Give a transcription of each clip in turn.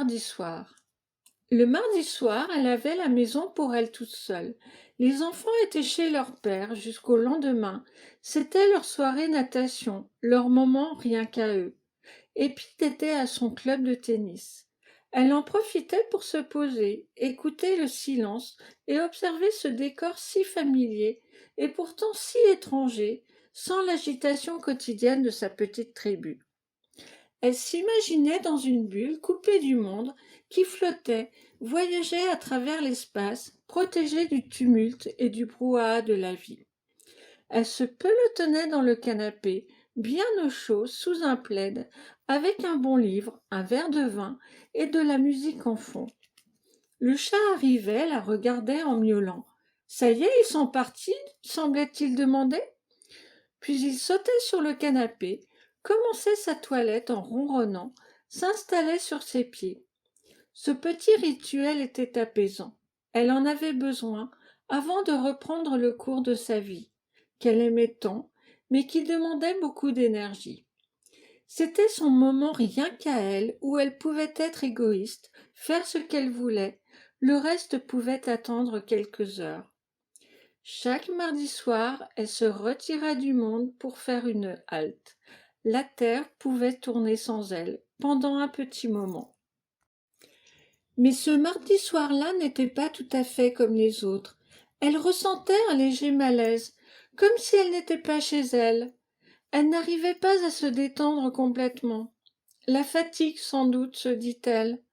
mardi soir. Le mardi soir, elle avait la maison pour elle toute seule. Les enfants étaient chez leur père jusqu'au lendemain. C'était leur soirée natation, leur moment rien qu'à eux. Et Pete était à son club de tennis. Elle en profitait pour se poser, écouter le silence et observer ce décor si familier et pourtant si étranger, sans l'agitation quotidienne de sa petite tribu. Elle s'imaginait dans une bulle coupée du monde, qui flottait, voyageait à travers l'espace, protégée du tumulte et du brouhaha de la vie. Elle se pelotonnait dans le canapé, bien au chaud, sous un plaid, avec un bon livre, un verre de vin et de la musique en fond. Le chat arrivait, la regardait en miaulant. « Ça y est, ils sont partis ?» semblait-il demander. Puis il sautait sur le canapé, commençait sa toilette en ronronnant, s'installait sur ses pieds. Ce petit rituel était apaisant. Elle en avait besoin avant de reprendre le cours de sa vie, qu'elle aimait tant, mais qui demandait beaucoup d'énergie. C'était son moment rien qu'à elle, où elle pouvait être égoïste, faire ce qu'elle voulait, le reste pouvait attendre quelques heures. Chaque mardi soir, elle se retirait du monde pour faire une halte. La terre pouvait tourner sans elle, pendant un petit moment. Mais ce mardi soir-là n'était pas tout à fait comme les autres. Elle ressentait un léger malaise, comme si elle n'était pas chez elle. Elle n'arrivait pas à se détendre complètement. La fatigue, sans doute, se dit-elle.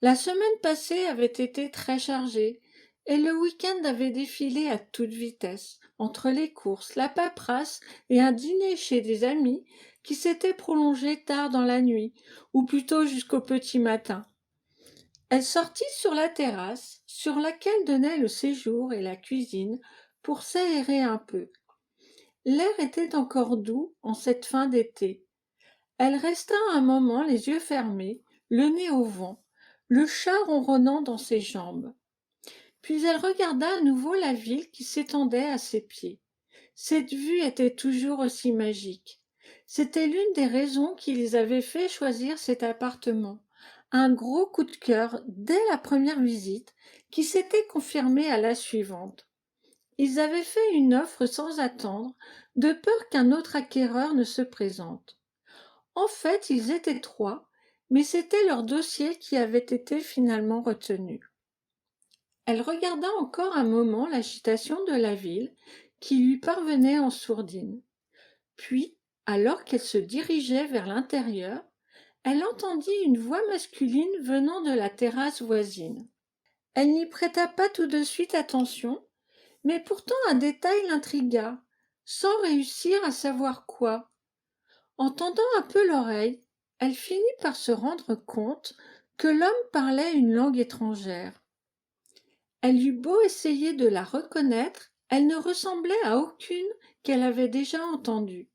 La semaine passée avait été très chargée, et le week-end avait défilé à toute vitesse, entre les courses, la paperasse et un dîner chez des amis qui s'était prolongé tard dans la nuit, ou plutôt jusqu'au petit matin. Elle sortit sur la terrasse, sur laquelle donnaient le séjour et la cuisine, pour s'aérer un peu. L'air était encore doux en cette fin d'été. Elle resta un moment les yeux fermés, le nez au vent, le chat ronronnant dans ses jambes. Puis elle regarda à nouveau la ville qui s'étendait à ses pieds. Cette vue était toujours aussi magique. C'était l'une des raisons qui les avait fait choisir cet appartement. Un gros coup de cœur dès la première visite, qui s'était confirmé à la suivante. Ils avaient fait une offre sans attendre, de peur qu'un autre acquéreur ne se présente. En fait, ils étaient 3, mais c'était leur dossier qui avait été finalement retenu. Elle regarda encore un moment l'agitation de la ville qui lui parvenait en sourdine. Puis, alors qu'elle se dirigeait vers l'intérieur, elle entendit une voix masculine venant de la terrasse voisine. Elle n'y prêta pas tout de suite attention, mais pourtant un détail l'intrigua, sans réussir à savoir quoi. En tendant un peu l'oreille, elle finit par se rendre compte que l'homme parlait une langue étrangère. Elle eut beau essayer de la reconnaître, elle ne ressemblait à aucune qu'elle avait déjà entendue.